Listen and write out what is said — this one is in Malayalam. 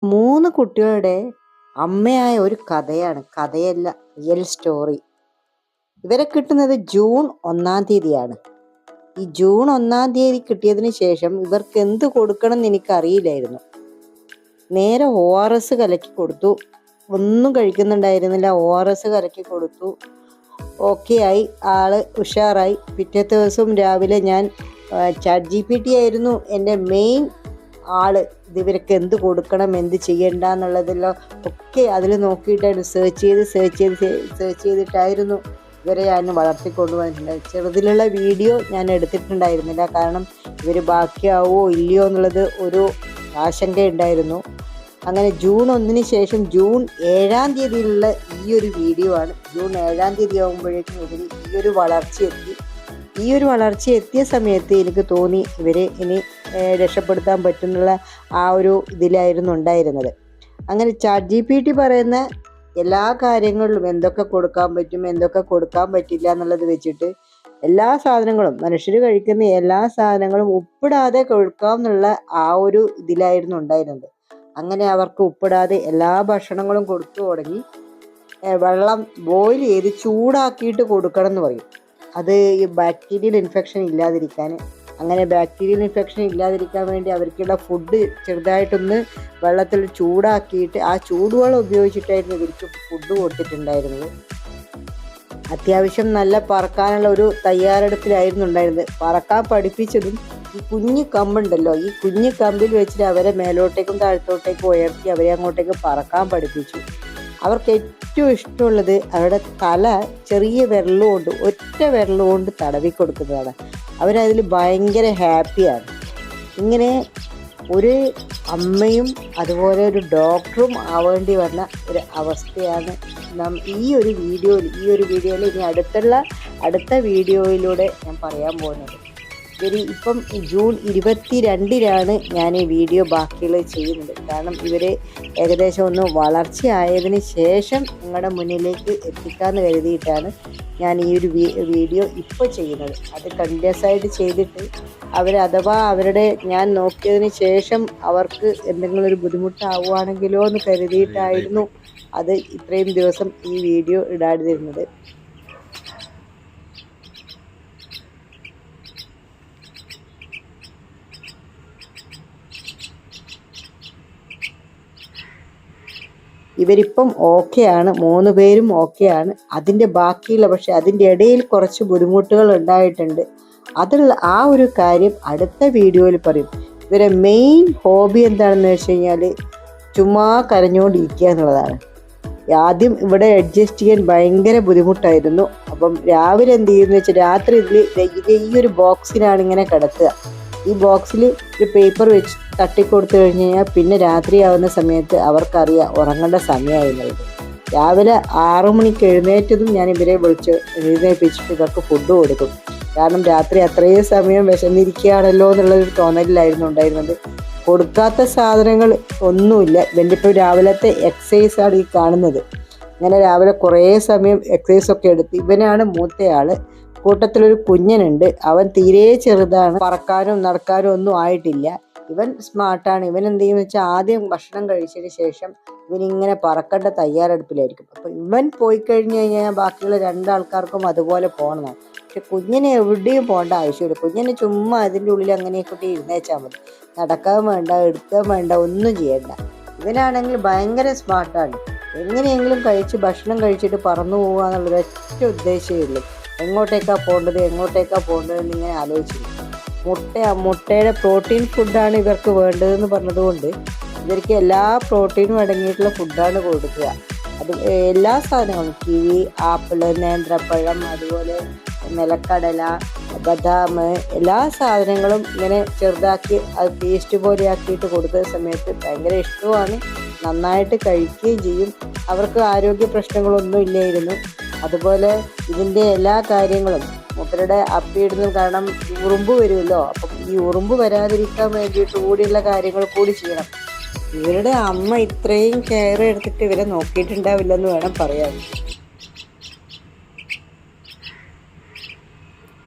3 കുട്ടികളുടെ അമ്മയായ ഒരു കഥയാണ്. കഥയല്ല, റിയൽ സ്റ്റോറി. ഇവരെ കിട്ടുന്നത് ജൂൺ 1-ാം തീയതിയാണ്. ഈ ജൂൺ 1-ാം തീയതി കിട്ടിയതിന് ശേഷം ഇവർക്ക് എന്ത് കൊടുക്കണം എന്ന് എനിക്കറിയില്ലായിരുന്നു. നേരെ ORS കലക്കി കൊടുത്തു. ഒന്നും കഴിക്കുന്നുണ്ടായിരുന്നില്ല. ORS കലക്കി കൊടുത്തു. ഓക്കെ ആയി, ആള് ഉഷാറായി. പിറ്റത്തെ ദിവസം രാവിലെ ഞാൻ ChatGPT ആയിരുന്നു എൻ്റെ മെയിൻ ആള്. ഇവർക്ക് എന്ത് കൊടുക്കണം, എന്ത് ചെയ്യണ്ട എന്നുള്ളതെല്ലാം ഒക്കെ അതിൽ നോക്കിയിട്ടായിരുന്നു സെർച്ച് ചെയ്തിട്ടായിരുന്നു ഇവരെ ഞാൻ വളർത്തിക്കൊണ്ടുപോയിട്ടുണ്ടായി. ചെറുതിലുള്ള വീഡിയോ ഞാൻ എടുത്തിട്ടുണ്ടായിരുന്നില്ല, കാരണം ഇവർ ബാക്കിയാവോ ഇല്ലയോ എന്നുള്ളത് ഒരു ആശങ്കയുണ്ടായിരുന്നു. അങ്ങനെ ജൂൺ 1-ന് ശേഷം ജൂൺ 7-ാം തീയതിയിലുള്ള ഈ ഒരു വീഡിയോ ആണ്. ജൂൺ 7-ാം തീയതി ആകുമ്പോഴേക്കും ഇവർ ഈ ഒരു വളർച്ച എത്തിയ സമയത്ത് എനിക്ക് തോന്നി ഇവരെ ഇനി രക്ഷപ്പെടുത്താൻ പറ്റുന്നുള്ള ആ ഒരു ഇതിലായിരുന്നു ഉണ്ടായിരുന്നത്. അങ്ങനെ ChatGPT പറയുന്ന എല്ലാ കാര്യങ്ങളിലും എന്തൊക്കെ കൊടുക്കാൻ പറ്റും, എന്തൊക്കെ കൊടുക്കാൻ പറ്റില്ല എന്നുള്ളത് വെച്ചിട്ട് എല്ലാ സാധനങ്ങളും, മനുഷ്യർ കഴിക്കുന്ന എല്ലാ സാധനങ്ങളും ഉപ്പിടാതെ കൊടുക്കാം എന്നുള്ള ആ ഒരു ഇതിലായിരുന്നു ഉണ്ടായിരുന്നത്. അങ്ങനെ അവർക്ക് ഉപ്പിടാതെ എല്ലാ ഭക്ഷണങ്ങളും കൊടുത്തു തുടങ്ങി. വെള്ളം ബോയിൽ ചെയ്ത് ചൂടാക്കിയിട്ട് കൊടുക്കണം എന്ന് പറയും. അത് ഈ ബാക്ടീരിയൽ ഇൻഫെക്ഷൻ ഇല്ലാതിരിക്കാൻ. അങ്ങനെ ബാക്ടീരിയൽ ഇൻഫെക്ഷൻ ഇല്ലാതിരിക്കാൻ വേണ്ടി അവർക്കുള്ള ഫുഡ് ചെറുതായിട്ടൊന്ന് വെള്ളത്തിൽ ചൂടാക്കിയിട്ട് ആ ചൂടുവെള്ളം ഉപയോഗിച്ചിട്ടായിരുന്നു ഇവർക്ക് ഫുഡ് കൊടുത്തിട്ടുണ്ടായിരുന്നത്. അത്യാവശ്യം നല്ല പറക്കാനുള്ള ഒരു തയ്യാറെടുപ്പിലായിരുന്നു ഉണ്ടായിരുന്നത്. പറക്കാൻ പഠിപ്പിച്ചതും ഈ കുഞ്ഞു കമ്പുണ്ടല്ലോ, ഈ കുഞ്ഞു കമ്പിൽ വെച്ചിട്ട് അവരെ മേലോട്ടേക്കും താഴത്തോട്ടേക്കും ഉയർത്തി അവരെ അങ്ങോട്ടേക്ക് പറക്കാൻ പഠിപ്പിച്ചു. അവർക്ക് ഏറ്റവും ഇഷ്ടമുള്ളത് അവരുടെ തല ചെറിയ വിരലുകൊണ്ട്, ഒറ്റ വിരലുകൊണ്ട് തടവി കൊടുക്കുന്നതാണ്. അവരതിൽ ഭയങ്കര ഹാപ്പിയാണ്. ഇങ്ങനെ ഒരു അമ്മയും അതുപോലെ ഒരു ഡോക്ടറും ആവേണ്ടി വന്ന ഒരു അവസ്ഥയാണ് ഈ ഒരു വീഡിയോയിൽ ഇനി അടുത്ത വീഡിയോയിലൂടെ ഞാൻ പറയാൻ പോകുന്നത്. ഇപ്പം ജൂൺ 22-നാണ് ഞാൻ ഈ വീഡിയോ ബാക്കിയുള്ളത് ചെയ്യുന്നത്. കാരണം ഇവർ ഏകദേശം ഒന്ന് വളർച്ചയായതിന് ശേഷം നിങ്ങളുടെ മുന്നിലേക്ക് എത്തിക്കാമെന്ന് കരുതിയിട്ടാണ് ഞാൻ ഈ ഒരു വീഡിയോ ഇപ്പോൾ ചെയ്യുന്നത്. അത് കണ്ടിന്യൂസ് ആയിട്ട് ചെയ്തിട്ട് അവരുടെ ഞാൻ നോക്കിയതിന് ശേഷം അവർക്ക് എന്തെങ്കിലും ഒരു ബുദ്ധിമുട്ടാവുകയാണെങ്കിലോ എന്ന് കരുതിയിട്ടായിരുന്നു അത് ഇത്രയും ദിവസം ഈ വീഡിയോ ഇടാതിരുന്നത്. ഇവരിപ്പം ഓക്കെയാണ്, 3 പേരും ഓക്കെയാണ്. അതിൻ്റെ ബാക്കിയുള്ള, പക്ഷെ അതിൻ്റെ ഇടയിൽ കുറച്ച് ബുദ്ധിമുട്ടുകൾ ഉണ്ടായിട്ടുണ്ട്. ആ ഒരു കാര്യം അടുത്ത വീഡിയോയിൽ പറയും. ഇവരെ മെയിൻ ഹോബി എന്താണെന്ന് വെച്ച് കഴിഞ്ഞാൽ ചുമ്മാ കരഞ്ഞുകൊണ്ടിരിക്കുക എന്നുള്ളതാണ്. ആദ്യം ഇവിടെ അഡ്ജസ്റ്റ് ചെയ്യാൻ ഭയങ്കര ബുദ്ധിമുട്ടായിരുന്നു. അപ്പം രാവിലെ എന്ത് ചെയ്യുമെന്ന് വെച്ചാൽ രാത്രി ഈ ഒരു ബോക്സിലാണ് ഇങ്ങനെ കിടത്തുക. ഈ ബോക്സിൽ ഒരു പേപ്പർ വെച്ച് തട്ടിക്കൊടുത്തു കഴിഞ്ഞ് കഴിഞ്ഞാൽ പിന്നെ രാത്രിയാവുന്ന സമയത്ത് അവർക്കറിയാം ഉറങ്ങേണ്ട സമയമായിരുന്നത്. രാവിലെ 6 മണിക്ക് എഴുന്നേറ്റതും ഞാൻ ഇവരെ എഴുന്നേൽപ്പിച്ചിട്ട് ഇവർക്ക് ഫുഡ് കൊടുക്കും. കാരണം രാത്രി അത്രയും സമയം വിശന്നിരിക്കുകയാണല്ലോ എന്നുള്ളൊരു തോന്നലിലായിരുന്നു ഉണ്ടായിരുന്നത്. കൊടുക്കാത്ത സാധനങ്ങൾ ഒന്നുമില്ല. ഇവൻ്റെ ഇപ്പോൾ രാവിലത്തെ എക്സസൈസാണ് ഈ കാണുന്നത്. അങ്ങനെ രാവിലെ കുറേ സമയം എക്സസൈസൊക്കെ എടുത്ത്. ഇവനാണ് മൂത്തയാൾ. കൂട്ടത്തിലൊരു കുഞ്ഞനുണ്ട്. അവൻ തീരെ ചെറുതാണ്, പറക്കാനും നടക്കാനും ഒന്നും ആയിട്ടില്ല. ഇവൻ സ്മാർട്ടാണ്. ഇവൻ എന്ത് ചെയ്യുമെന്ന് വെച്ചാൽ ആദ്യം ഭക്ഷണം കഴിച്ചതിന് ശേഷം ഇവനിങ്ങനെ പറക്കേണ്ട തയ്യാറെടുപ്പിലായിരിക്കും. അപ്പോൾ ഇവൻ പോയി കഴിഞ്ഞ് കഴിഞ്ഞാൽ ബാക്കിയുള്ള 2 ആൾക്കാർക്കും അതുപോലെ പോകണം. പക്ഷെ കുഞ്ഞിന് എവിടെയും പോകേണ്ട ആവശ്യമില്ല. കുഞ്ഞിന് ചുമ്മാ അതിൻ്റെ ഉള്ളിൽ അങ്ങനെയൊക്കെ ഇരുന്നേച്ചാൽ മതി. നടക്കാൻ വേണ്ട, എടുക്കാൻ വേണ്ട, ഒന്നും ചെയ്യണ്ട. ഇവനാണെങ്കിൽ ഭയങ്കര സ്മാർട്ടാണ്. എങ്ങനെയെങ്കിലും ഭക്ഷണം കഴിച്ചിട്ട് പറന്നു പോകുക എന്നുള്ളത് ഒറ്റ ഉദ്ദേശമേ ഉള്ളൂ. എങ്ങോട്ടേക്കാണ് പോകേണ്ടത് എന്നിങ്ങനെ ആലോചിച്ചിരുന്നു. മുട്ടയുടെ പ്രോട്ടീൻ ഫുഡാണ് ഇവർക്ക് വേണ്ടതെന്ന് പറഞ്ഞതുകൊണ്ട് ഇവർക്ക് എല്ലാ പ്രോട്ടീനും അടങ്ങിയിട്ടുള്ള ഫുഡാണ് കൊടുക്കുക. അത് എല്ലാ സാധനങ്ങളും, കിവി, ആപ്പിള്, നേന്ത്രപ്പഴം, അതുപോലെ നിലക്കടല, ബദാം, എല്ലാ സാധനങ്ങളും ഇങ്ങനെ ചെറുതാക്കി അത് പേസ്റ്റ് പോലെ ആക്കിയിട്ട് കൊടുക്കുന്ന സമയത്ത് ഭയങ്കര ഇഷ്ടമാണ്. നന്നായിട്ട് കഴിക്കുകയും ചെയ്യും. അവർക്ക് ആരോഗ്യ പ്രശ്നങ്ങളൊന്നും ഇല്ലായിരുന്നു. അതുപോലെ ഇതിൻ്റെ എല്ലാ കാര്യങ്ങളും മൂപ്പരുടെ അപ്പിയിടുന്നു. കാരണം ഉറുമ്പ് വരുമല്ലോ, അപ്പം ഈ ഉറുമ്പ് വരാതിരിക്കാൻ വേണ്ടിയിട്ട് കൂടിയുള്ള കാര്യങ്ങൾ കൂടി ചെയ്യണം. ഇവരുടെ അമ്മ ഇത്രയും കെയർ എടുത്തിട്ട് ഇവരെ നോക്കിയിട്ടുണ്ടാവില്ലെന്ന് വേണം പറയാൻ.